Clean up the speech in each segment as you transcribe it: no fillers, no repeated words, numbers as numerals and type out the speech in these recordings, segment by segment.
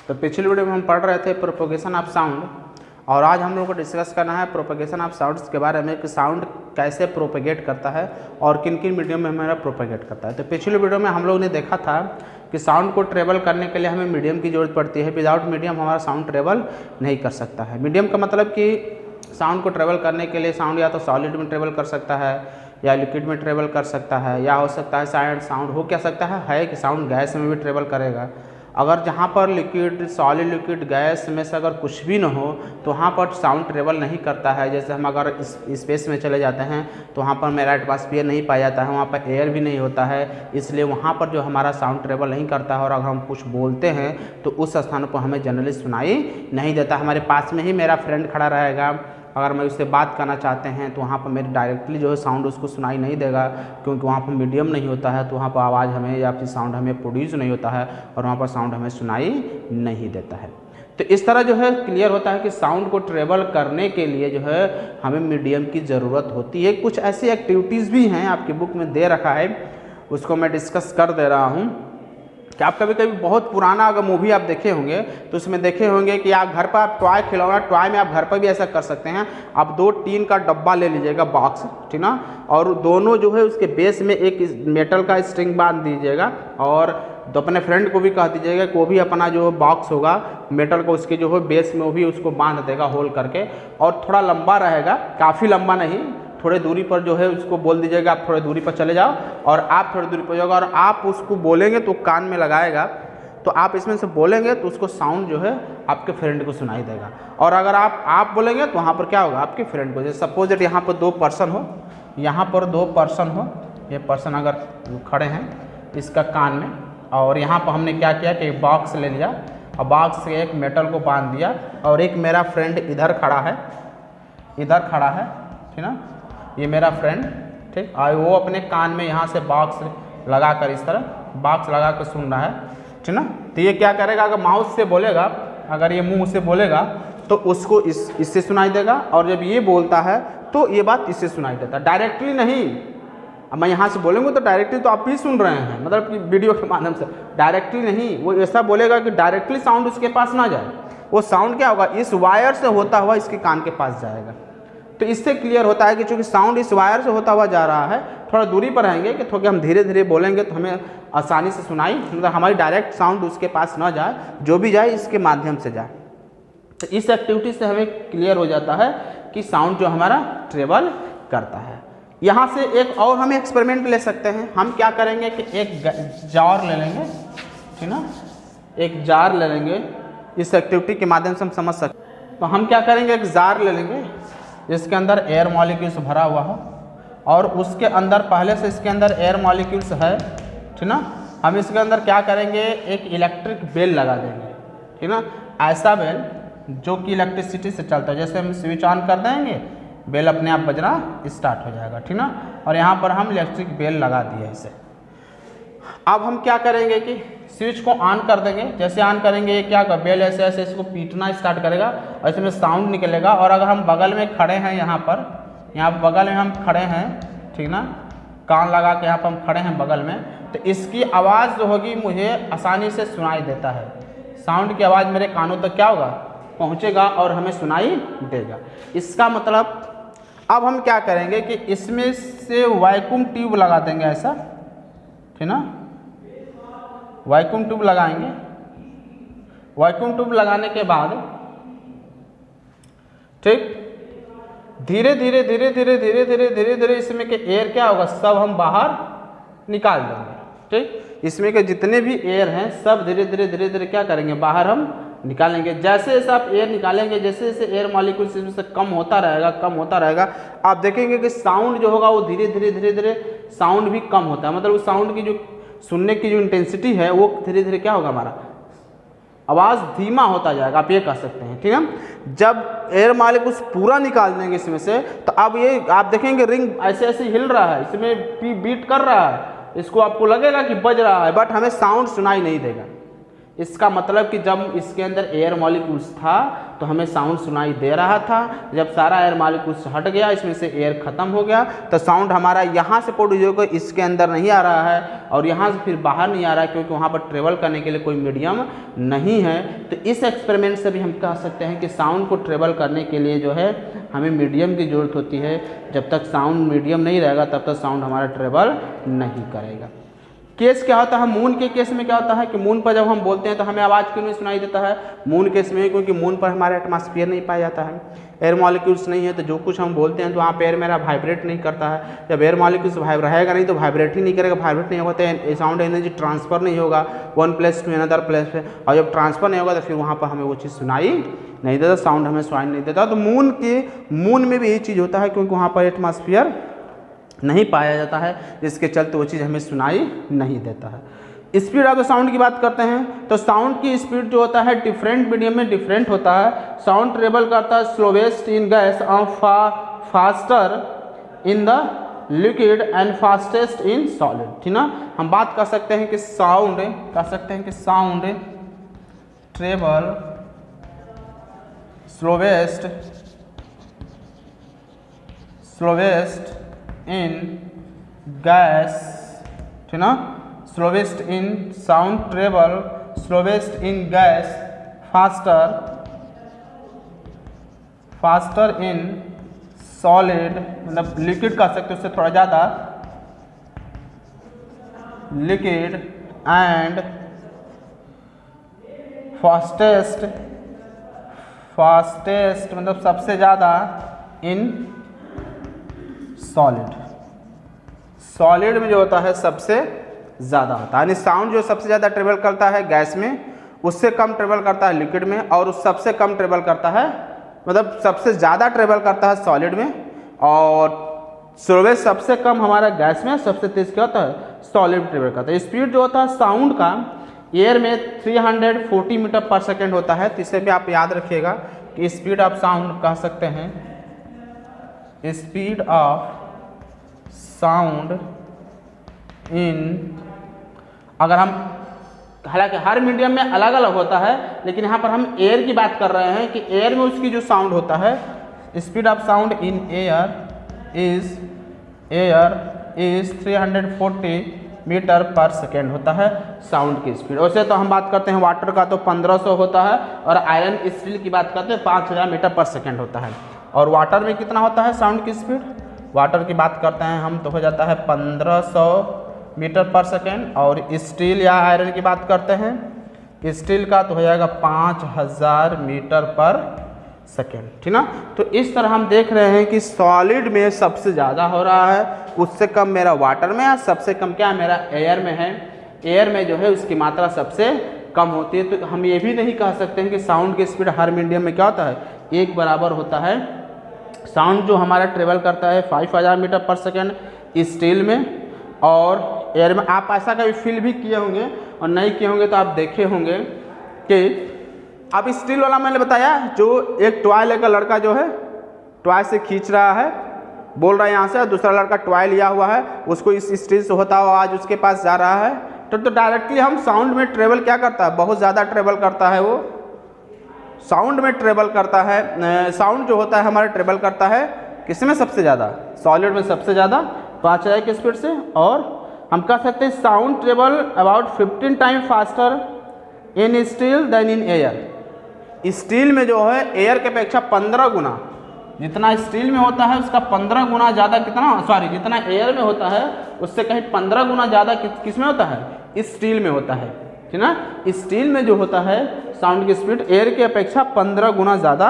तो पिछली वीडियो में हम पढ़ रहे थे प्रोपगेशन ऑफ साउंड, और आज हम लोगों को डिस्कस करना है प्रोपगेशन ऑफ साउंड्स के बारे में कि साउंड कैसे प्रोपगेट करता है और किन किन मीडियम में हमारा प्रोपगेट करता है। तो पिछली वीडियो में हम लोगों ने देखा था कि साउंड को ट्रेवल करने के लिए हमें मीडियम की ज़रूरत पड़ती है। विदाउट मीडियम हमारा साउंड ट्रेवल नहीं कर सकता है। मीडियम का मतलब कि साउंड को ट्रेवल करने के लिए साउंड या तो सॉलिड में ट्रेवल कर सकता है या लिक्विड में ट्रेवल कर सकता है, या हो सकता है साउंड हो क्या सकता है कि साउंड गैस में भी ट्रेवल करेगा। अगर जहाँ पर लिक्विड, सॉलिड, लिक्विड, गैस में से अगर कुछ भी ना हो तो वहाँ पर साउंड ट्रेवल नहीं करता है। जैसे हम अगर स्पेस में चले जाते हैं तो वहाँ पर मेरा एटमॉस्फेयर नहीं पाया जाता है, वहाँ पर एयर भी नहीं होता है, इसलिए वहाँ पर जो हमारा साउंड ट्रेवल नहीं करता है। और अगर हम कुछ बोलते हैं तो उस स्थान पर हमें जनरली सुनाई नहीं देता। हमारे पास में ही मेरा फ्रेंड खड़ा रहेगा, अगर मैं उससे बात करना चाहते हैं तो वहाँ पर मेरे डायरेक्टली जो है साउंड उसको सुनाई नहीं देगा, क्योंकि वहाँ पर मीडियम नहीं होता है, तो वहाँ पर आवाज़ हमें या फिर साउंड हमें प्रोड्यूस नहीं होता है और वहाँ पर साउंड हमें सुनाई नहीं देता है। तो इस तरह जो है क्लियर होता है कि साउंड को ट्रेवल करने के लिए जो है हमें मीडियम की ज़रूरत होती है। कुछ ऐसी एक्टिविटीज़ भी हैं, आपकी बुक में दे रखा है, उसको मैं डिस्कस कर दे रहा हूँ कि आप कभी कभी बहुत पुराना अगर मूवी आप देखे होंगे तो उसमें देखे होंगे कि आप घर पर आप टॉय खिलौना, टॉय में आप घर पर भी ऐसा कर सकते हैं। आप 2 टीन का डब्बा ले लीजिएगा, बॉक्स, ठीक ना, और दोनों जो है उसके बेस में एक मेटल का स्ट्रिंग बांध दीजिएगा और तो अपने फ्रेंड को भी कह दीजिएगा कि वो भी अपना जो बॉक्स होगा मेटल को उसके जो है बेस में वो भी उसको बांध देगा होल करके, और थोड़ा लंबा रहेगा, काफ़ी लंबा नहीं, थोड़े दूरी पर जो है उसको बोल दीजिएगा आप थोड़े दूरी पर चले जाओ, और आप थोड़ी दूरी पर जाओगे और आप उसको बोलेंगे तो कान में लगाएगा, तो आप इसमें से बोलेंगे तो उसको साउंड जो है आपके फ्रेंड को सुनाई देगा। और अगर आप बोलेंगे तो वहाँ पर क्या होगा, आपके फ्रेंड को। जैसे सपोज दैट यहाँ पर 2 पर्सन हो, यहाँ पर 2 पर्सन हो, ये पर्सन अगर खड़े हैं इसका कान में, और यहाँ पर हमने क्या किया कि एक बॉक्स ले लिया और बॉक्स से एक मेटल को बांध दिया, और एक मेरा फ्रेंड इधर खड़ा है, ठीक ना, ये मेरा फ्रेंड, ठीक, और वो अपने कान में यहाँ से बॉक्स लगा कर इस तरह बॉक्स लगा कर सुन रहा है, ठीक ना। तो ये क्या करेगा, अगर माउथ से बोलेगा, अगर ये मुंह से बोलेगा तो उसको इससे सुनाई देगा, और जब ये बोलता है तो ये बात इससे सुनाई देता है, डायरेक्टली नहीं। अब मैं यहाँ से बोलूँगा तो डायरेक्टली तो आप भी सुन रहे हैं, मतलब कि वीडियो के माध्यम से, डायरेक्टली नहीं। वो ऐसा बोलेगा कि डायरेक्टली साउंड उसके पास ना जाए, वो साउंड क्या होगा, इस वायर से होता हुआ इसके कान के पास जाएगा। तो इससे क्लियर होता है कि चूँकि साउंड इस वायर से होता हुआ जा रहा है, थोड़ा दूरी पर रहेंगे कि थोड़ा हम धीरे धीरे बोलेंगे तो हमें आसानी से सुनाई, मतलब हमारी डायरेक्ट साउंड उसके पास ना जाए, जो भी जाए इसके माध्यम से जाए। तो इस एक्टिविटी से हमें क्लियर हो जाता है कि साउंड जो हमारा ट्रेवल करता है। यहाँ से एक और हम एक्सपेरिमेंट ले सकते हैं। हम क्या करेंगे कि एक जार ले लेंगे, ठीक ना, एक जार ले लेंगे, इस एक्टिविटी के माध्यम से हम समझ सकते हैं। तो हम क्या करेंगे, एक जार ले लेंगे जिसके अंदर एयर मॉलिक्यूल्स भरा हुआ हो, और उसके अंदर पहले से इसके अंदर एयर मॉलिक्यूल्स है, ठीक ना। हम इसके अंदर क्या करेंगे, एक इलेक्ट्रिक बेल लगा देंगे, ठीक ना, ऐसा बेल जो कि इलेक्ट्रिसिटी से चलता है। जैसे हम स्विच ऑन कर देंगे, बेल अपने आप बजना स्टार्ट हो जाएगा, ठीक ना। और यहाँ पर हम इलेक्ट्रिक बेल लगा दिए इसे। अब हम क्या करेंगे कि स्विच को ऑन कर देंगे। जैसे ऑन करेंगे ये क्या कर, बेल ऐसे ऐसे इसको पीटना स्टार्ट करेगा और इसमें साउंड निकलेगा। और अगर हम बगल में खड़े हैं, यहाँ बगल में हम खड़े हैं, ठीक ना, कान लगा के यहाँ पर हम खड़े हैं बगल में, तो इसकी आवाज़ जो होगी मुझे आसानी से सुनाई देता है। साउंड की आवाज़ मेरे कानों तक क्या होगा, पहुँचेगा और हमें सुनाई देगा। इसका मतलब अब हम क्या करेंगे कि इसमें से वैक्यूम ट्यूब लगा देंगे ऐसा, ठीक ना, वैक्यूम ट्यूब लगाएंगे। वैक्यूम ट्यूब लगाने के बाद ठीक धीरे धीरे धीरे धीरे धीरे धीरे धीरे धीरे इसमें के एयर क्या होगा, सब हम बाहर निकाल देंगे, ठीक। इसमें के जितने भी एयर हैं सब धीरे धीरे धीरे धीरे क्या करेंगे, बाहर हम निकालेंगे। जैसे जैसे आप एयर निकालेंगे, जैसे जैसे एयर मॉलिक्यूल्स इसमें से कम होता रहेगा, आप देखेंगे कि साउंड जो होगा वो धीरे धीरे धीरे धीरे साउंड भी कम होता है। मतलब उस साउंड की जो सुनने की जो इंटेंसिटी है वो धीरे धीरे क्या होगा, हमारा आवाज़ धीमा होता जाएगा, आप ये कह सकते हैं, ठीक है। जब एयर मॉलिक्यूल्स पूरा निकाल देंगे इसमें से, तो अब ये आप देखेंगे रिंग ऐसे ऐसे हिल रहा है, इसमें बीट कर रहा है, इसको आपको लगेगा कि बज रहा है, बट हमें साउंड सुनाई नहीं देगा। इसका मतलब कि जब इसके अंदर एयर मॉलिक्यूल्स था तो हमें साउंड सुनाई दे रहा था। जब सारा एयर मॉलिक्यूल्स हट गया, इसमें से एयर ख़त्म हो गया, तो साउंड हमारा यहाँ से प्रोड्यूस होकर इसके अंदर नहीं आ रहा है और यहाँ से फिर बाहर नहीं आ रहा है, क्योंकि वहाँ पर ट्रेवल करने के लिए कोई मीडियम नहीं है। तो इस एक्सपेरिमेंट से भी हम कह सकते हैं कि साउंड को ट्रेवल करने के लिए जो है हमें मीडियम की ज़रूरत होती है। जब तक साउंड मीडियम नहीं रहेगा तब तक साउंड हमारा ट्रेवल नहीं करेगा। केस क्या होता है, मून के केस में क्या होता है कि मून पर जब हम बोलते हैं तो हमें आवाज़ क्यों नहीं सुनाई देता है? मून केस में क्योंकि मून पर हमारा एटमॉस्फेयर नहीं पाया जाता है, एयर मॉलिक्यूल्स नहीं है, तो जो कुछ हम बोलते हैं तो वहाँ पे एयर मेरा वाइब्रेट नहीं करता है। जब एयर मॉलिक्यूल्स रहेगा नहीं तो वाइब्रेट ही नहीं करेगा, वाइब्रेट नहीं होगा तो साउंड एनर्जी ट्रांसफर नहीं होगा one place to another place पे, और जब ट्रांसफर नहीं होगा तो फिर वहाँ पर हमें वो चीज़ सुनाई नहीं देता, साउंड हमें सुनाई नहीं देता। तो मून में भी यही चीज़ होता है, क्योंकि वहाँ पर एटमॉस्फेयर नहीं पाया जाता है, जिसके चलते वो चीज़ हमें सुनाई नहीं देता है। स्पीड ऑफ द साउंड की बात करते हैं तो साउंड की स्पीड जो होता है डिफरेंट मीडियम में डिफरेंट होता है। साउंड ट्रेवल करता है स्लोवेस्ट इन गैस और faster in the liquid and fastest in solid, ठीक ना। हम बात कर सकते हैं कि साउंड ट्रेवल स्लोवेस्ट इन गैस, ठीक ना, slowest in sound travel slowest in gas, faster in solid, मतलब लिक्विड कह सकते हो उससे थोड़ा ज़्यादा, लिक्विड एंड फास्टेस्ट मतलब सबसे ज़्यादा इन सॉलिड में जो होता है सबसे ज़्यादा होता है। यानी साउंड जो सबसे ज़्यादा ट्रेवल करता है गैस में, उससे कम ट्रेवल करता है लिक्विड में, और उस सबसे कम ट्रेवल करता है, मतलब सबसे ज़्यादा ट्रेवल करता है सॉलिड में, और स्लोवेस्ट सबसे कम हमारा गैस में, सबसे तेज क्या होता है सॉलिड ट्रेवल करता है। स्पीड जो होता है साउंड का एयर में 340 मीटर पर सेकेंड होता है। तो इसे भी आप याद रखिएगा कि स्पीड ऑफ साउंड कह सकते हैं, स्पीड ऑफ साउंड इन, अगर हम, हालांकि हर मीडियम में अलग अलग होता है, लेकिन यहाँ पर हम एयर की बात कर रहे हैं कि एयर में उसकी जो साउंड होता है, speed of sound in air is 340 metre per second होता है साउंड की स्पीड। वैसे तो हम बात करते हैं वाटर का तो 1500 होता है, और आयरन स्टील की बात करते हैं 5000 मीटर पर सेकेंड होता है। और वाटर में कितना होता है साउंड की स्पीड? वाटर की बात करते हैं हम तो हो जाता है 1500 मीटर पर सेकेंड, और स्टील या आयरन की बात करते हैं, स्टील का तो हो जाएगा 5000 मीटर पर सेकेंड, ठीक ना। तो इस तरह हम देख रहे हैं कि सॉलिड में सबसे ज़्यादा हो रहा है, उससे कम मेरा वाटर में है, सबसे कम क्या मेरा एयर में है। एयर में जो है उसकी मात्रा सबसे कम होती है। तो हम ये भी नहीं कह सकते हैं कि साउंड की स्पीड हर मीडियम में क्या होता है एक बराबर होता है। साउंड जो हमारा ट्रेवल करता है 5000 मीटर पर सेकेंड स्टील में और एयर में। आप ऐसा कभी फील भी किए होंगे, और नहीं किए होंगे तो आप देखे होंगे कि अब स्टील वाला मैंने बताया, जो एक टॉय लेकर लड़का जो है टॉय से खींच रहा है, बोल रहा है यहाँ से, और दूसरा लड़का टॉय लिया हुआ है, उसको इस स्टील से होता हुआ आज उसके पास जा रहा है। तो डायरेक्टली हम साउंड में ट्रेवल क्या करता है, बहुत ज़्यादा ट्रेवल करता है, वो साउंड में ट्रेवल करता है। साउंड जो होता है हमारा ट्रेवल करता है किसमें सबसे ज़्यादा, सॉलिड में सबसे ज़्यादा 5000 की स्पीड से। और हम कह सकते हैं sound travel about 15 time faster in steel than in air. Steel में जो है एयर के अपेक्षा 15 गुना, जितना स्टील में होता है उसका 15 गुना ज़्यादा, जितना एयर में होता है उससे कहीं 15 गुना ज़्यादा किस में होता है, इस स्टील में होता है, ठीक ना। स्टील में जो होता है साउंड की स्पीड एयर की अपेक्षा 15 गुना ज़्यादा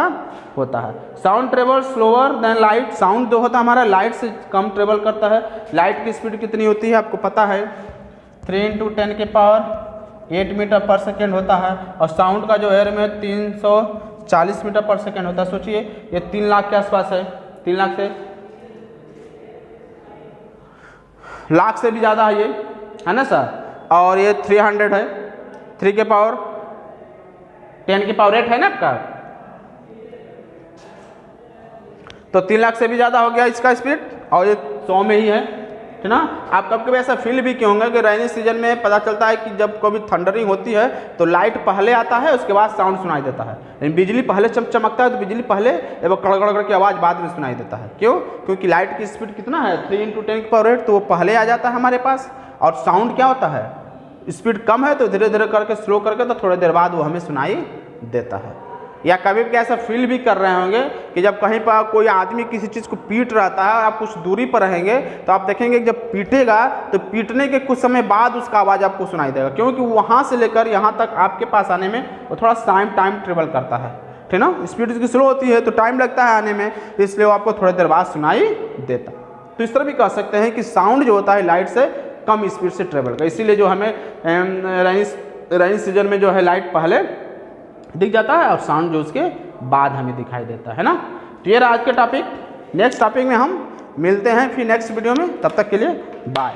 होता है। Sound travel slower then light. Sound जो होता है हमारा लाइट से कम ट्रेवल करता है। लाइट की स्पीड कितनी होती है आपको पता है, 3 × 10 की पावर 8 मीटर पर सेकेंड होता है। और साउंड का जो एयर में 340 मीटर पर सेकेंड होता है। सोचिए ये 3 लाख के आसपास है, 3 लाख से लाख से भी ज़्यादा है ये, है ना सर। और ये 300 है, 3 के पावर 10 की पावर 8 है ना आपका, तो 3 लाख से भी ज़्यादा हो गया इसका स्पीड। और ये 100 में ही है, है ना। आप कभी कभी ऐसा फील भी किए होंगे कि रेनी सीजन में पता चलता है कि जब कभी थंडरिंग होती है तो लाइट पहले आता है, उसके बाद साउंड सुनाई देता है, लेकिन बिजली पहले चमकता है तो बिजली पहले एवं कड़कड़ की आवाज़ बाद में सुनाई देता है। क्यों? क्योंकि लाइट की स्पीड कितना है 3 × 10⁸, तो वो पहले आ जाता है हमारे पास। और साउंड क्या होता है, स्पीड कम है तो धीरे धीरे करके स्लो करके तो थोड़ी देर बाद वो हमें सुनाई देता है। या कभी भी ऐसा फील भी कर रहे होंगे कि जब कहीं पर कोई आदमी किसी चीज़ को पीट रहता है और आप कुछ दूरी पर रहेंगे तो आप देखेंगे कि जब पीटेगा तो पीटने के कुछ समय बाद उसका आवाज़ आपको सुनाई देगा, क्योंकि वहाँ से लेकर यहाँ तक आपके पास आने में वो थोड़ा टाइम ट्रेवल करता है, ठीक ना। स्पीड उसकी स्लो होती है तो टाइम लगता है आने में, इसलिए वो आपको थोड़ी देर बाद सुनाई देता। तो इस तरह भी कह सकते हैं कि साउंड जो होता है लाइट से कम स्पीड से ट्रेवल का, इसीलिए जो हमें रेनी सीजन में जो है लाइट पहले दिख जाता है और साउंड जो उसके बाद हमें दिखाई देता है ना। तो ये रहा आज के टॉपिक। नेक्स्ट टॉपिक में हम मिलते हैं फिर नेक्स्ट वीडियो में, तब तक के लिए बाय।